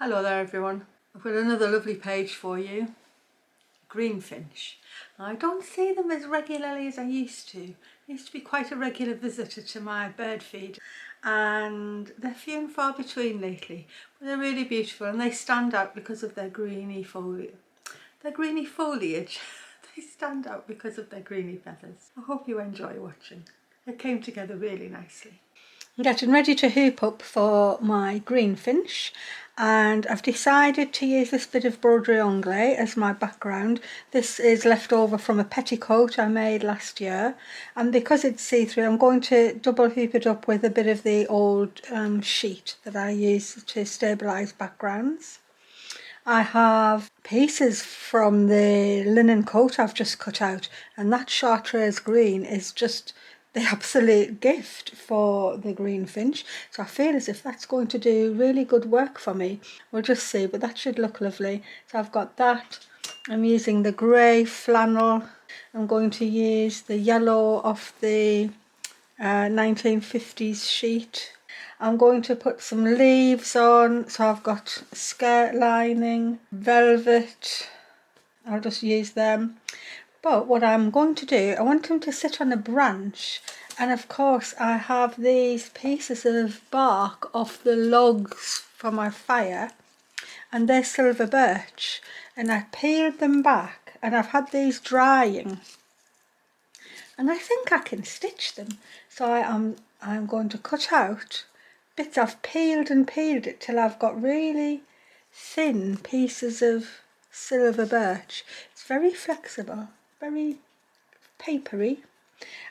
Hello there everyone. I've got another lovely page for you. Greenfinch. I don't see them as regularly as I used to. I used to be quite a regular visitor to my bird feed and they're few and far between lately. But they're really beautiful and they stand out because of their greeny foliage. They stand out because of their greeny feathers. I hope you enjoy watching. They came together really nicely. I'm getting ready to hoop up for my greenfinch and I've decided to use this bit of broderie anglais as my background. This is left over from a petticoat I made last year, and because it's see-through I'm going to double hoop it up with a bit of the old sheet that I use to stabilise backgrounds. I have pieces from the linen coat I've just cut out, and that chartreuse green is just the absolute gift for the greenfinch, so I feel as if that's going to do really good work for me. We'll just see, but that should look lovely. So I've got that. I'm using the grey flannel. I'm going to use the yellow of the 1950s sheet. I'm going to put some leaves on, so I've got skirt lining, velvet. I'll just use them. But what I'm going to do, I want them to sit on a branch, and of course I have these pieces of bark off the logs for my fire, and they're silver birch, and I peeled them back and I've had these drying and I think I can stitch them. So I'm going to cut out bits. I've peeled and peeled it till I've got really thin pieces of silver birch. It's very flexible, very papery,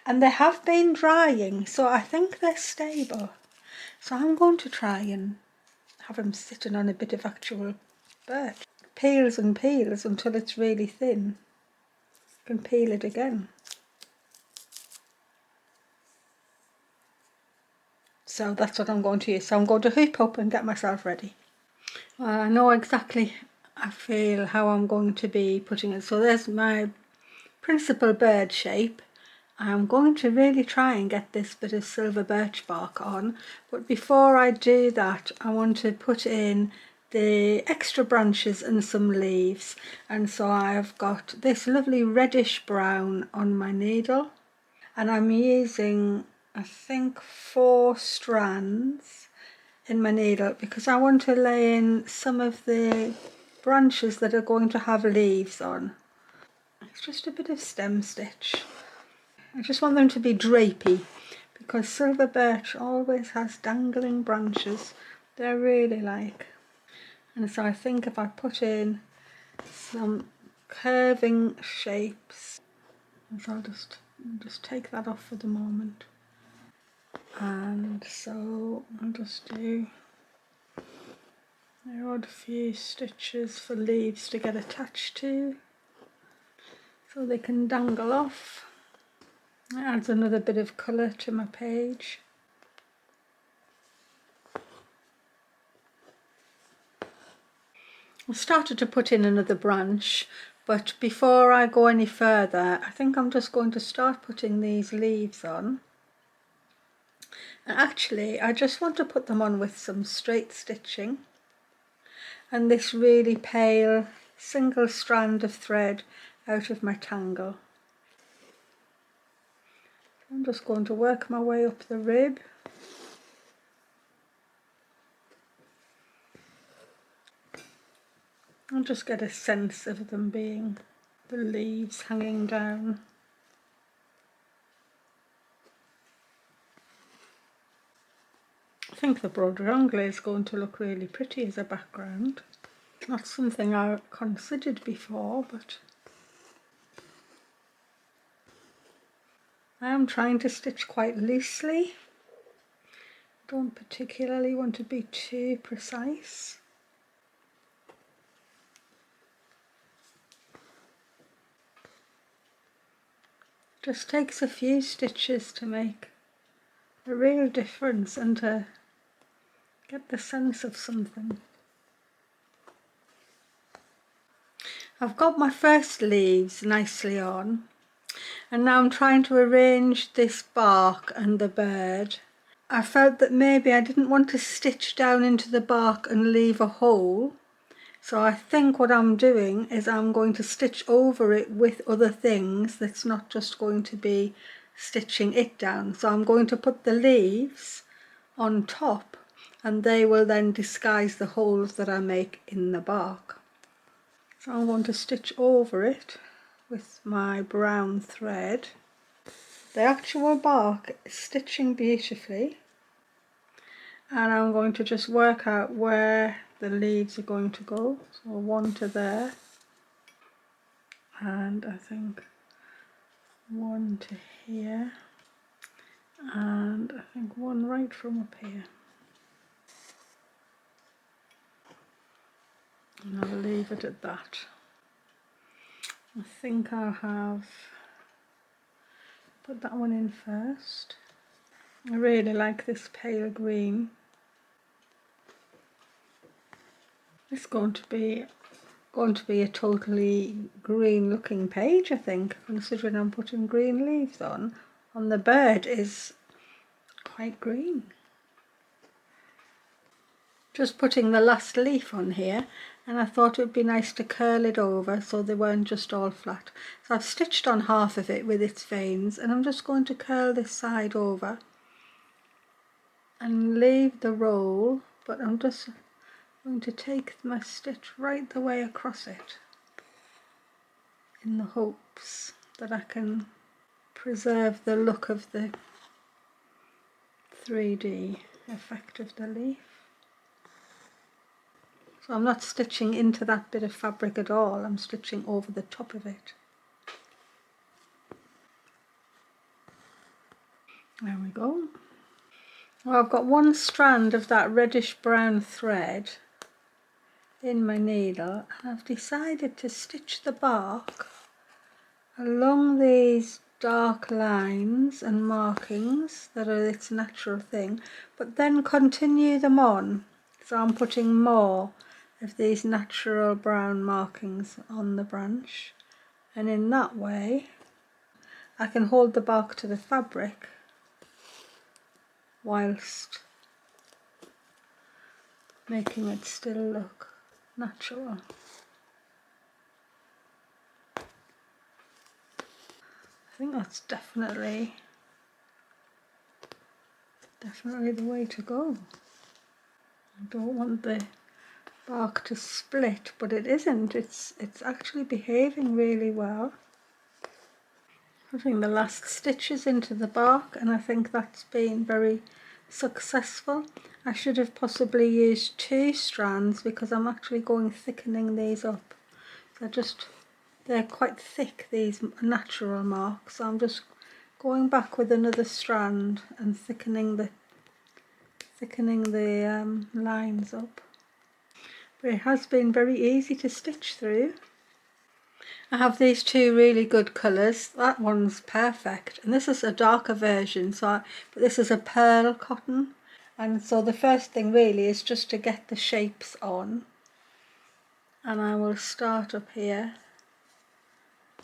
and they have been drying, so I think they're stable. So I'm going to try and have them sitting on a bit of actual birch. Peels and peels until it's really thin. You can peel it again. So that's what I'm going to use. So I'm going to hoop up and get myself ready. I know exactly, I feel how I'm going to be putting it. So there's my principal bird shape. I'm going to really try and get this bit of silver birch bark on, but before I do that I want to put in the extra branches and some leaves, and so I've got this lovely reddish brown on my needle, and I'm using I think 4 strands in my needle because I want to lay in some of the branches that are going to have leaves on. It's just a bit of stem stitch. I just want them to be drapey because silver birch always has dangling branches. They're really like. And so I think if I put in some curving shapes, so I'll just take that off for the moment. And so I'll just do the odd few stitches for leaves to get attached to so they can dangle off. It adds another bit of colour to my page. I started to put in another branch, but before I go any further I think I'm just going to start putting these leaves on. And actually I just want to put them on with some straight stitching and this really pale single strand of thread out of my tangle. I'm just going to work my way up the rib. I'll just get a sense of them being the leaves hanging down. I think the broderie anglais is going to look really pretty as a background. Not something I considered before, but I am trying to stitch quite loosely. Don't particularly want to be too precise. Just takes a few stitches to make a real difference and to get the sense of something. I've got my first leaves nicely on, and now I'm trying to arrange this bark and the bird. I felt that maybe I didn't want to stitch down into the bark and leave a hole. So I think what I'm doing is I'm going to stitch over it with other things. That's not just going to be stitching it down. So I'm going to put the leaves on top and they will then disguise the holes that I make in the bark. So I'm going to stitch over it with my brown thread. The actual bark is stitching beautifully, and I'm going to just work out where the leaves are going to go. So one to there, and I think one to here, and I think one right from up here. And I'll leave it at that. I think I'll have put that one in first. I really like this pale green. It's going to be a totally green looking page, I think, considering I'm putting green leaves on. The bird is quite green. Just putting the last leaf on here, and I thought it would be nice to curl it over so they weren't just all flat. So I've stitched on half of it with its veins, and I'm just going to curl this side over and leave the roll, but I'm just going to take my stitch right the way across it in the hopes that I can preserve the look of the 3D effect of the leaf. So I'm not stitching into that bit of fabric at all, I'm stitching over the top of it. There we go. Well, I've got one strand of that reddish brown thread in my needle, and I've decided to stitch the bark along these dark lines and markings that are its natural thing, but then continue them on. So I'm putting more of these natural brown markings on the branch, and in that way I can hold the bark to the fabric whilst making it still look natural. I think that's definitely the way to go. I don't want the bark to split, but it isn't. It's actually behaving really well. Putting the last stitches into the bark, and I think that's been very successful. I should have possibly used 2 strands because I'm actually thickening these up. So they're quite thick, these natural marks, so I'm just going back with another strand and thickening the lines up. But it has been very easy to stitch through. I have these 2 really good colours. That one's perfect, and this is a darker version, but this is a pearl cotton, and so the first thing really is just to get the shapes on, and I will start up here,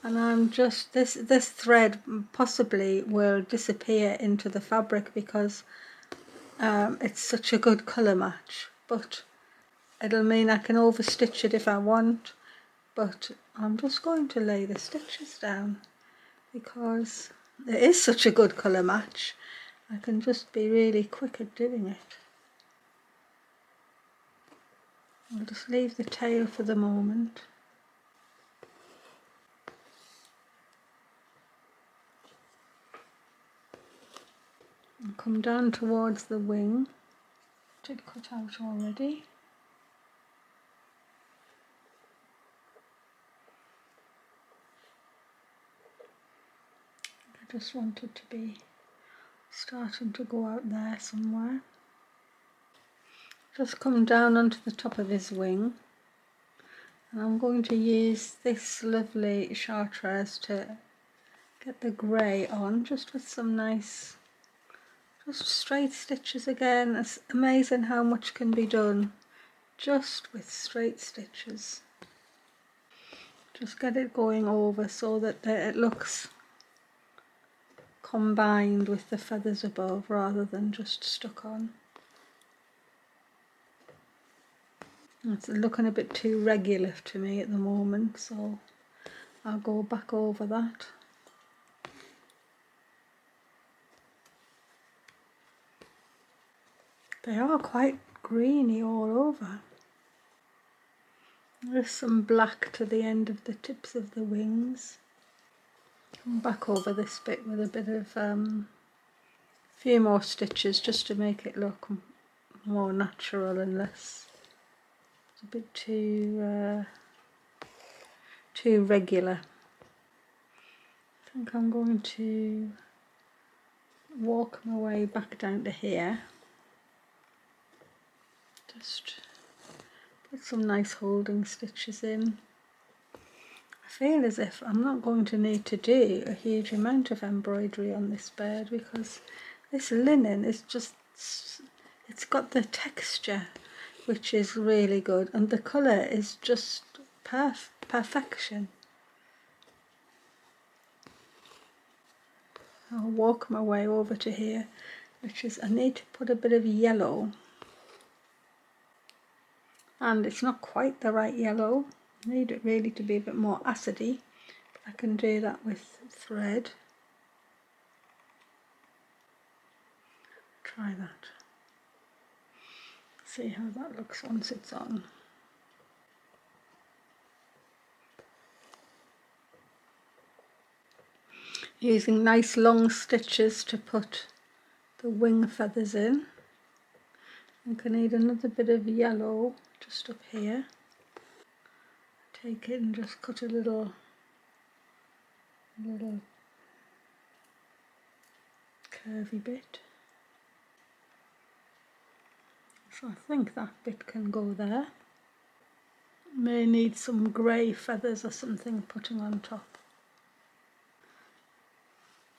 and I'm just this thread possibly will disappear into the fabric because it's such a good colour match, but it'll mean I can overstitch it if I want. But I'm just going to lay the stitches down because it is such a good colour match. I can just be really quick at doing it. I'll just leave the tail for the moment. And come down towards the wing. Did cut out already. I just want it to be starting to go out there somewhere. Just come down onto the top of his wing, and I'm going to use this lovely chartreuse to get the grey on, just with some nice, just straight stitches again. It's amazing how much can be done just with straight stitches. Just get it going over so that it looks combined with the feathers above rather than just stuck on. It's looking a bit too regular to me at the moment, so I'll go back over that. They are quite greeny all over. There's some black to the end of the tips of the wings. Come back over this bit with a bit of few more stitches just to make it look more natural and less, it's a bit too regular. I think I'm going to walk my way back down to here. Just put some nice holding stitches in. I feel as if I'm not going to need to do a huge amount of embroidery on this bird because this linen is just, it's got the texture which is really good, and the colour is just perfection. I'll walk my way over to here, which is, I need to put a bit of yellow, and it's not quite the right yellow. I need it really to be a bit more acidy, but I can do that with thread. Try that. See how that looks once it's on. Using nice long stitches to put the wing feathers in. I think I need another bit of yellow just up here. Take it and just cut a little curvy bit. So I think that bit can go there. May need some grey feathers or something putting on top.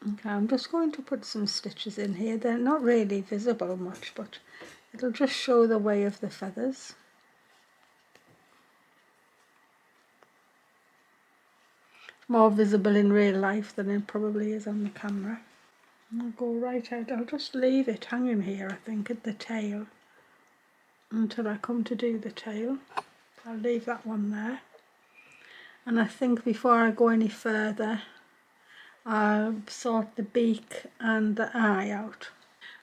Okay, I'm just going to put some stitches in here. They're not really visible much, but it'll just show the way of the feathers. It's more visible in real life than it probably is on the camera. I'll go right out. I'll just leave it hanging here, I think, at the tail until I come to do the tail. I'll leave that one there. And I think before I go any further, I'll sort the beak and the eye out.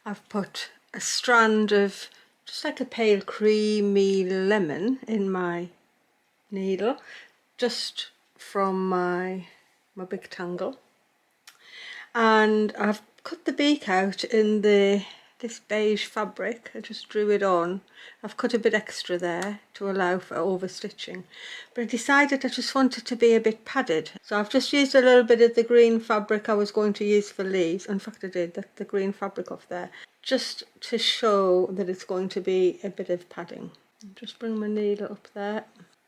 I've put a strand of just like a pale creamy lemon in my needle, just from my big tangle, and I've cut the beak out in this beige fabric. I just drew it on. I've cut a bit extra there to allow for overstitching, but I decided I just wanted to be a bit padded, so I've just used a little bit of the green fabric I was going to use for leaves. In fact, I did the green fabric off there just to show that it's going to be a bit of padding. Just bring my needle up there.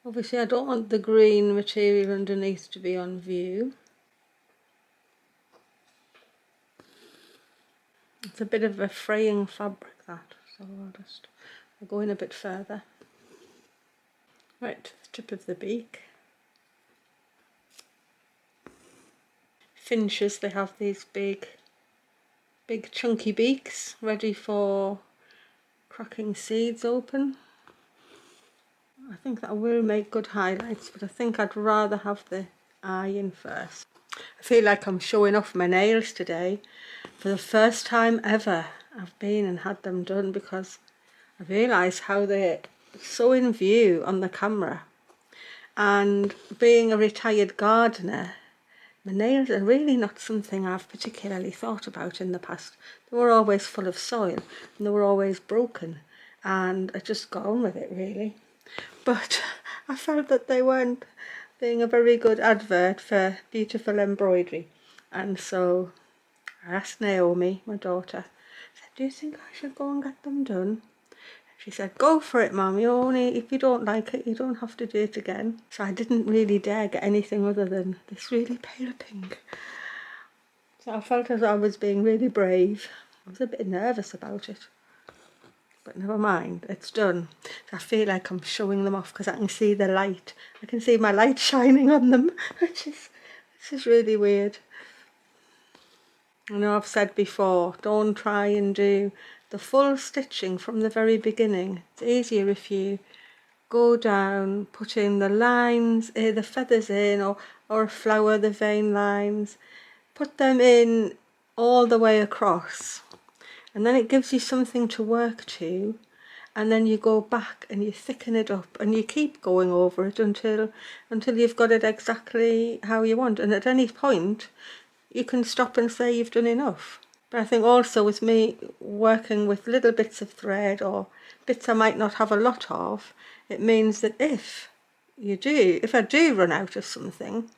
Obviously I don't want the green material underneath to be on view. It's a bit of a fraying fabric, that, so I'll go in a bit further. Right to the tip of the beak. Finches, they have these big chunky beaks ready for cracking seeds open. I think that will make good highlights, but I think I'd rather have the eye in first. I feel like I'm showing off my nails today. For the first time ever I've been and had them done, because I realised how they're so in view on the camera. And being a retired gardener, my nails are really not something I've particularly thought about in the past. They were always full of soil and they were always broken, and I just got on with it really. But I felt that they weren't being a very good advert for beautiful embroidery, and so I asked Naomi, my daughter, I said, do you think I should go and get them done? She said, go for it, Mum. You only, if you don't like it, you don't have to do it again. So I didn't really dare get anything other than this really pale pink. So I felt as I was being really brave. I was a bit nervous about it, but never mind, it's done. I feel like I'm showing them off because I can see the light. I can see my light shining on them, which is really weird. I know I've said before, don't try and do the full stitching from the very beginning. It's easier if you go down, put in the lines, the feathers in, or a flower, the vein lines, put them in all the way across, and then it gives you something to work to, and then you go back and you thicken it up and you keep going over it until you've got it exactly how you want, and at any point you can stop and say you've done enough. But I think also with me working with little bits of thread or bits I might not have a lot of, it means that if I do run out of something,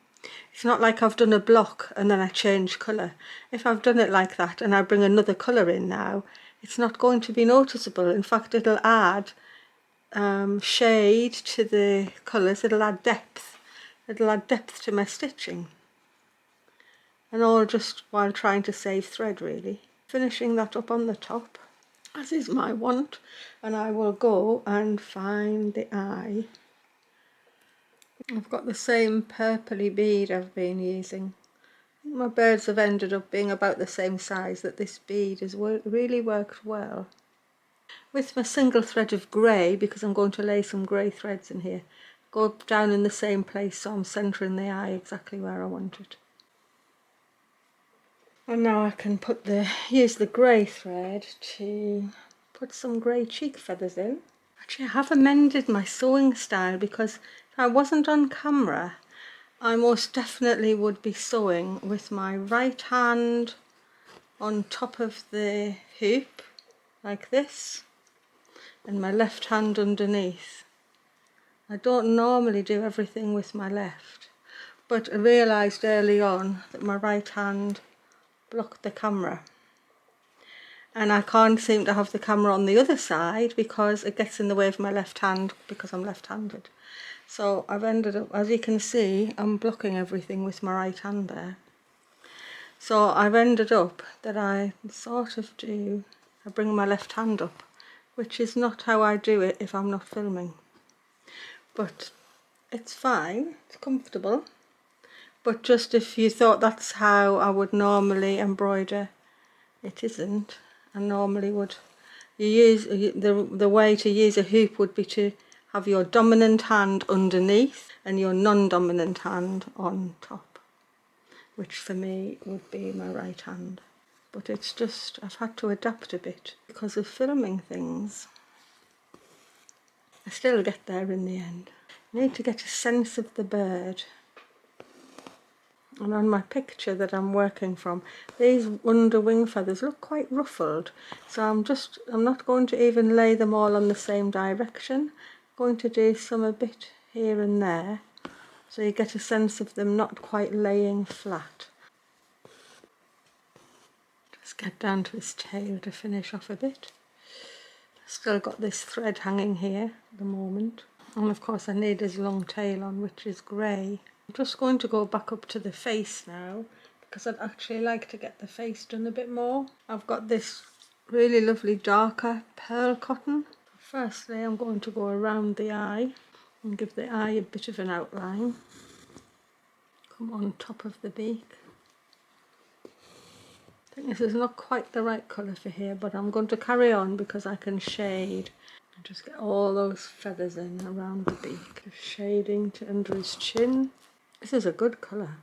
it's not like I've done a block and then I change colour. If I've done it like that and I bring another colour in now, it's not going to be noticeable. In fact, it'll add shade to the colours, it'll add depth to my stitching. And all just while trying to save thread, really. Finishing that up on the top, as is my wont, and I will go and find the eye. I've got the same purpley bead I've been using. I think my birds have ended up being about the same size, that this bead has really worked well. With my single thread of grey, because I'm going to lay some grey threads in here, go down in the same place so I'm centering the eye exactly where I want it. And now I can use the grey thread to put some grey cheek feathers in. Actually, I have amended my sewing style, because if I wasn't on camera, I most definitely would be sewing with my right hand on top of the hoop, like this, and my left hand underneath. I don't normally do everything with my left, but I realised early on that my right hand blocked the camera, and I can't seem to have the camera on the other side because it gets in the way of my left hand because I'm left-handed. So I've ended up, as you can see, I'm blocking everything with my right hand there. So I've ended up that I bring my left hand up, which is not how I do it if I'm not filming. But it's fine, it's comfortable. But just if you thought that's how I would normally embroider, it isn't. I normally would. The way to use a hoop would be to have your dominant hand underneath and your non-dominant hand on top, which for me would be my right hand. But it's just, I've had to adapt a bit because of filming things. I still get there in the end. I need to get a sense of the bird. And on my picture that I'm working from, these under wing feathers look quite ruffled, so I'm not going to even lay them all on the same direction. I'm going to do some a bit here and there, so you get a sense of them not quite laying flat. Just get down to his tail to finish off a bit. Still got this thread hanging here at the moment, and of course I need his long tail on, which is grey. I'm just going to go back up to the face now, because I'd actually like to get the face done a bit more. I've got this really lovely darker pearl cotton. Firstly, I'm going to go around the eye and give the eye a bit of an outline. Come on top of the beak. I think this is not quite the right colour for here, but I'm going to carry on because I can shade. And just get all those feathers in around the beak. Shading to under his chin. This is a good colour.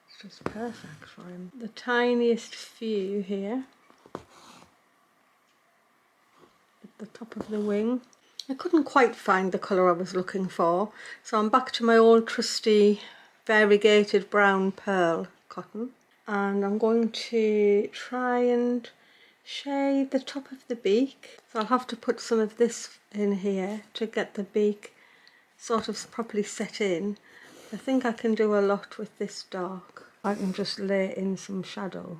It's just perfect for him. The tiniest few here at the top of the wing. I couldn't quite find the colour I was looking for, so I'm back to my old trusty variegated brown pearl cotton, and I'm going to try and shade the top of the beak. So I'll have to put some of this in here to get the beak sort of properly set in. I think I can do a lot with this dark. I can just lay in some shadow.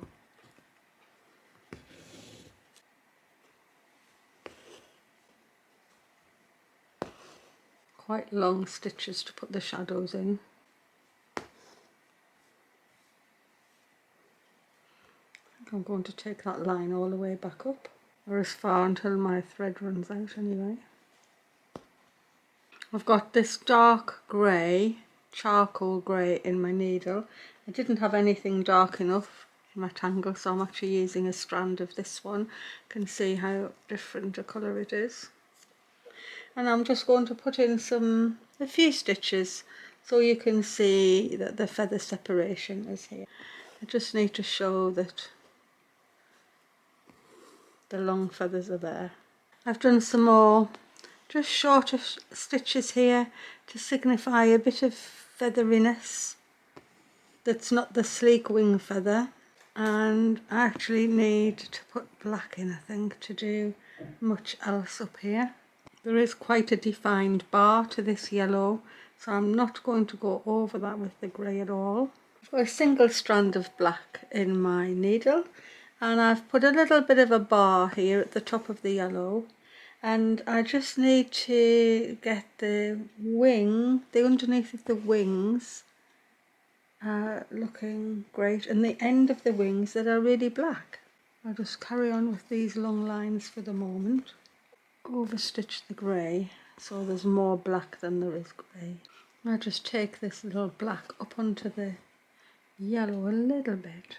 Quite long stitches to put the shadows in. I think I'm going to take that line all the way back up, or as far until my thread runs out anyway. I've got this dark grey charcoal grey in my needle. I didn't have anything dark enough in my tangle, so I'm actually using a strand of this one. You can see how different a colour it is. And I'm just going to put in a few stitches so you can see that the feather separation is here. I just need to show that the long feathers are there. I've done some more just shorter stitches here to signify a bit of featheriness that's not the sleek wing feather, and I actually need to put black in, I think, to do much else up here. There is quite a defined bar to this yellow, so I'm not going to go over that with the grey at all. I've got a single strand of black in my needle, and I've put a little bit of a bar here at the top of the yellow, and I just need to get the wing, the underneath of the wings looking great, and the end of the wings that are really black. I'll just carry on with these long lines for the moment. Overstitch the grey so there's more black than there is grey. I'll just take this little black up onto the yellow a little bit.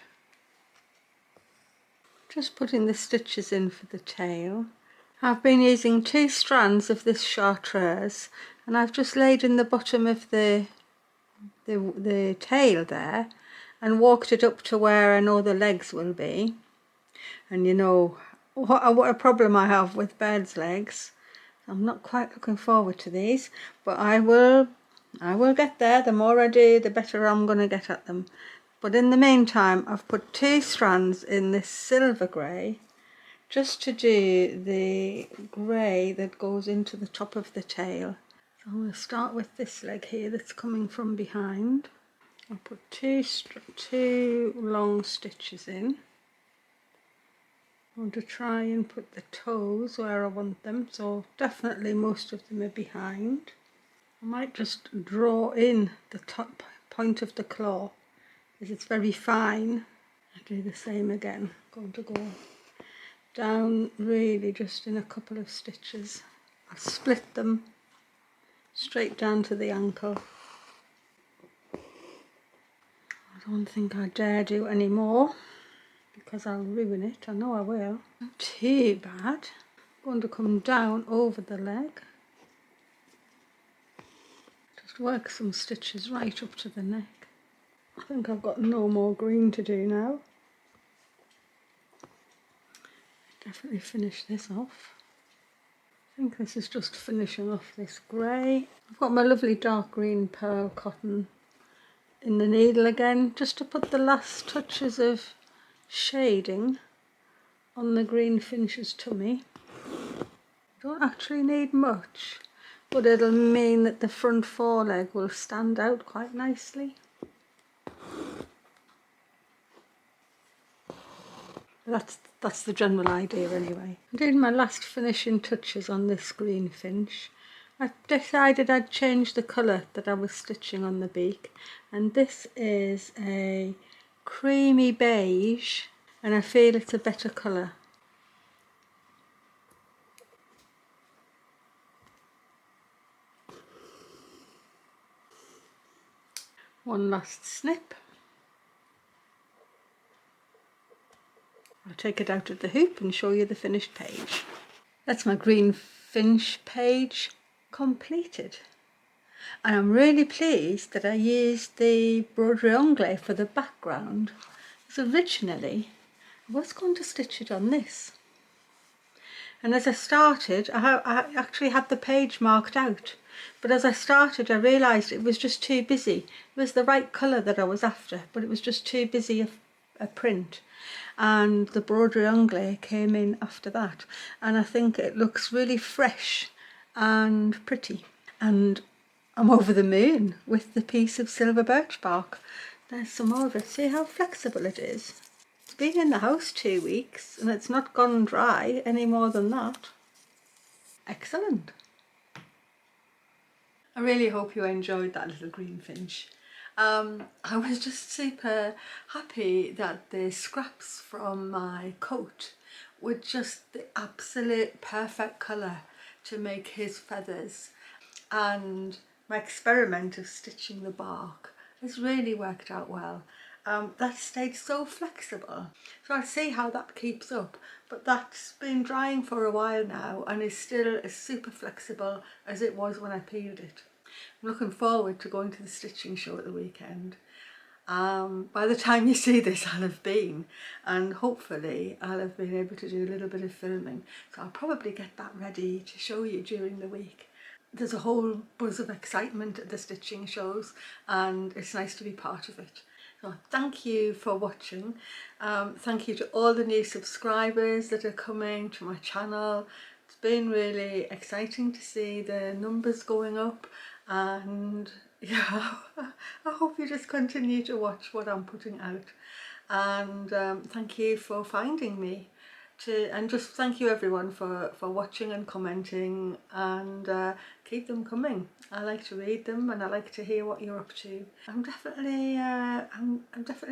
Just putting the stitches in for the tail. I've been using 2 strands of this chartreuse, and I've just laid in the bottom of the tail there and walked it up to where I know the legs will be. And you know what a problem I have with birds' legs. I'm not quite looking forward to these, but I will get there. The more I do, the better I'm going to get at them. But in the meantime, I've put 2 strands in this silver grey just to do the grey that goes into the top of the tail. So I'm going to start with this leg here that's coming from behind. I'll put two long stitches in. I want to try and put the toes where I want them, so definitely most of them are behind. I might just draw in the top point of the claw, as it's very fine. I do the same again. I'm going to go down really just in a couple of stitches. I'll split them straight down to the ankle. I don't think I dare do any more, because I'll ruin it. I know I will. Not too bad. I'm going to come down over the leg. Just work some stitches right up to the neck. I think I've got no more green to do now. Definitely finish this off. I think this is just finishing off this grey. I've got my lovely dark green pearl cotton in the needle again, just to put the last touches of shading on the Greenfinch's tummy. Don't actually need much, but it'll mean that the front foreleg will stand out quite nicely. That's the general idea anyway. I'm doing my last finishing touches on this Greenfinch. I decided I'd change the colour that I was stitching on the beak, and this is a creamy beige, and I feel it's a better colour. One last snip. I'll take it out of the hoop and show you the finished page. That's my Greenfinch page completed. And I'm really pleased that I used the Embroidering for the background, because originally I was going to stitch it on this. And as I started, I actually had the page marked out, but as I started I realised it was just too busy. It was the right colour that I was after, but it was just too busy a print. And the Embroidering came in after that, and I think it looks really fresh and pretty, and I'm over the moon with the piece of silver birch bark. There's some more of it. See how flexible it is. It's been in the house 2 weeks and it's not gone dry any more than that. Excellent. I really hope you enjoyed that little Greenfinch. I was just super happy that the scraps from my coat were just the absolute perfect colour to make his feathers, and my experiment of stitching the bark has really worked out well. That stayed so flexible, so I'll see how that keeps up, but that's been drying for a while now and is still as super flexible as it was when I peeled it. I'm looking forward to going to the stitching show at the weekend. By the time you see this, I'll have been, and hopefully I'll have been able to do a little bit of filming, so I'll probably get that ready to show you during the week. There's a whole buzz of excitement at the stitching shows, and it's nice to be part of it. So thank you for watching. Thank you to all the new subscribers that are coming to my channel. It's been really exciting to see the numbers going up, and yeah, I hope you just continue to watch what I'm putting out. And thank you for finding me. And just thank you everyone for watching and commenting, and keep them coming. I like to read them and I like to hear what you're up to. I'm definitely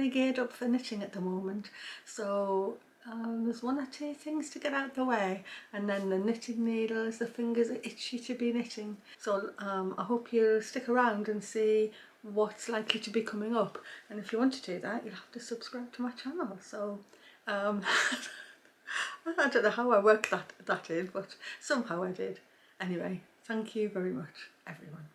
geared up for knitting at the moment, so there's one or two things to get out the way, and then the knitting needles, the fingers are itchy to be knitting. So I hope you'll stick around and see what's likely to be coming up, and if you want to do that, you'll have to subscribe to my channel. So I don't know how I worked that in, but somehow I did. Anyway, thank you very much, everyone.